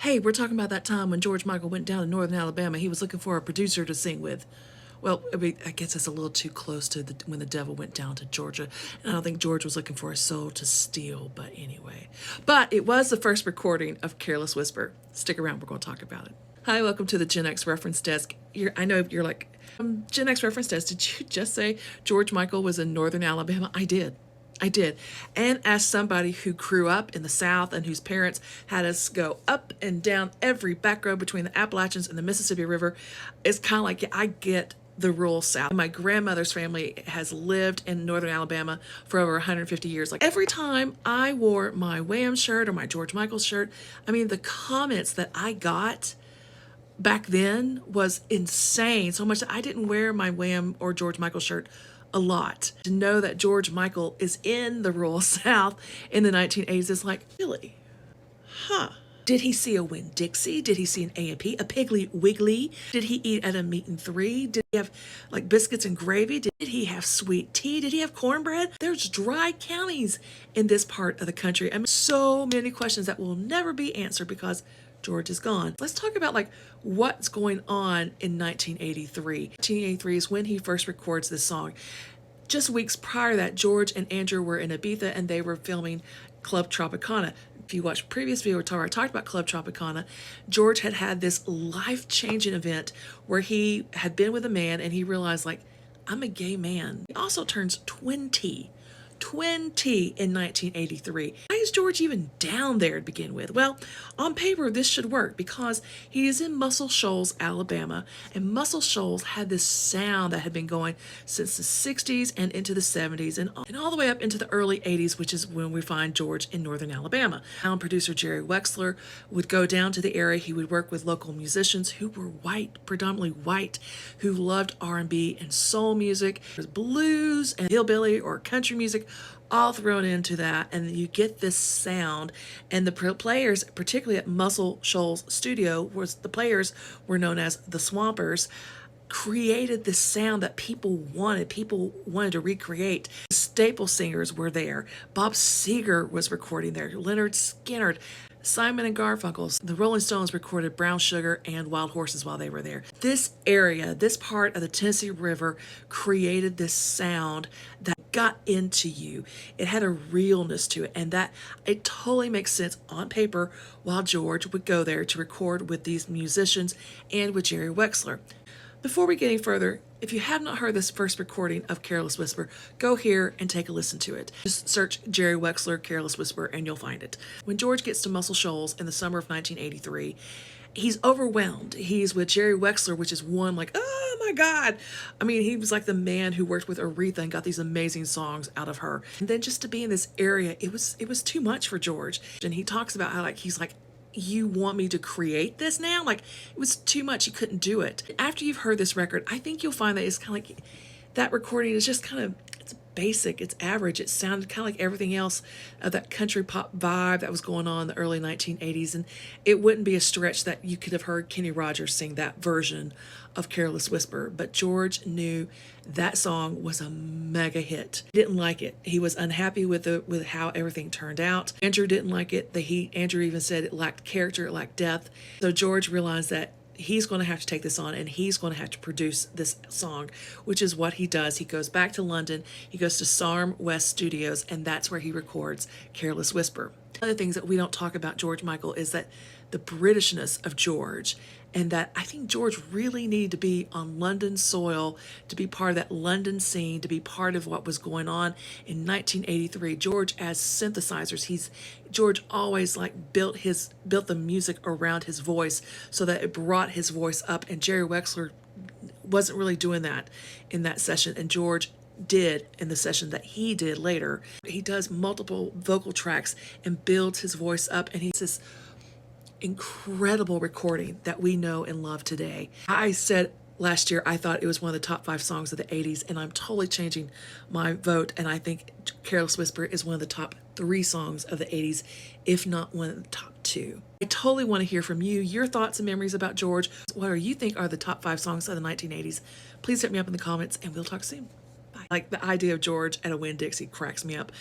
Hey, we're talking about that time when George Michael went down to northern Alabama. He was looking for a producer to sing with. Well, I guess it's a little too close to when the devil went down to Georgia. And I don't think George was looking for a soul to steal, but anyway. But it was the first recording of Careless Whisper. Stick around, we're going to talk about it. Hi, welcome to the Gen X Reference Desk. I know you're like, Gen X Reference Desk, did you just say George Michael was in northern Alabama? I did. I did. And as somebody who grew up in the South and whose parents had us go up and down every back road between the Appalachians and the Mississippi River, it's kind of like, yeah, I get the rural South. My grandmother's family has lived in northern Alabama for over 150 years. Like every time I wore my Wham shirt or my George Michael shirt, I mean, the comments that I got back then was insane. So much that I didn't wear my Wham or George Michael shirt a lot. To know that George Michael is in the rural South in the 1980s is like, really? Huh. Did he see a Winn-Dixie? Did he see an A&P? A Piggly Wiggly? Did he eat at a Meat and Three? Did he have like biscuits and gravy? Did he have sweet tea? Did he have cornbread? There's dry counties in this part of the country. I mean, so many questions that will never be answered because George is gone. Let's talk about like what's going on in 1983. 1983 is when he first records this song. Just weeks prior to that, George and Andrew were in Ibiza and they were filming Club Tropicana. If you watch previous video where I talked about Club Tropicana, George had had this life-changing event where he had been with a man and he realized like, I'm a gay man. He also turns 20 in 1983. Why is George even down there to begin with? Well, on paper, this should work because he is in Muscle Shoals, Alabama, and Muscle Shoals had this sound that had been going since the 60s and into the 70s and all the way up into the early 80s, which is when we find George in northern Alabama. Sound producer Jerry Wexler would go down to the area. He would work with local musicians who were white, predominantly white, who loved R&B and soul music. There's blues and hillbilly or country music all thrown into that, and you get this sound. And the players, particularly at Muscle Shoals Studio, was the players were known as the Swampers, created this sound that people wanted to recreate. Staple singers were there. Bob Seger was recording there. Leonard Skinner, Simon and Garfunkel. The Rolling Stones recorded Brown Sugar and Wild Horses while they were there. This area, this part of the Tennessee River created this sound that got into you. It had a realness to it, and that it totally makes sense on paper while George would go there to record with these musicians and with Jerry Wexler. Before we get any further, if you have not heard this first recording of Careless Whisper, go here and take a listen to it. Just search Jerry Wexler, Careless Whisper, and you'll find it. When George gets to Muscle Shoals in the summer of 1983, he's overwhelmed. He's with Jerry Wexler, which is one like, oh my God. I mean, he was like the man who worked with Aretha and got these amazing songs out of her. And then just to be in this area, it was too much for George. And he talks about how like he's like, you want me to create this now? Like, it was too much. He couldn't do it. After you've heard this record, I think you'll find that it's kind of like that recording is just kind of, it's basic, it's average. It sounded kind of like everything else of that country pop vibe that was going on in the early 1980s. And it wouldn't be a stretch that you could have heard Kenny Rogers sing that version of Careless Whisper. But George knew that song was a mega hit. He didn't like it. He was unhappy with how everything turned out. Andrew didn't like it. Andrew even said it lacked character, it lacked depth. So George realized that he's going to have to take this on and he's going to have to produce this song, which is what he does. He goes back to London, he goes to Sarm West Studios, and that's where he records Careless Whisper. One of the things that we don't talk about George Michael is that the Britishness of George, and that I think George really needed to be on London soil, to be part of that London scene, to be part of what was going on in 1983. George as synthesizers, George always like built the music around his voice so that it brought his voice up, and Jerry Wexler wasn't really doing that in that session, and George did in the session that he did later. He does multiple vocal tracks and builds his voice up, and he's this incredible recording that we know and love today. I said last year I thought it was one of the top 5 songs of the 80s, and I'm totally changing my vote, and I think Careless Whisper is one of the top 3 songs of the 80s, if not one of the top 2. I totally want to hear from you, your thoughts and memories about George. What do you think are the top 5 songs of the 1980s? Please hit me up in the comments, and we'll talk soon. Bye. Like the idea of George at a Winn-Dixie cracks me up.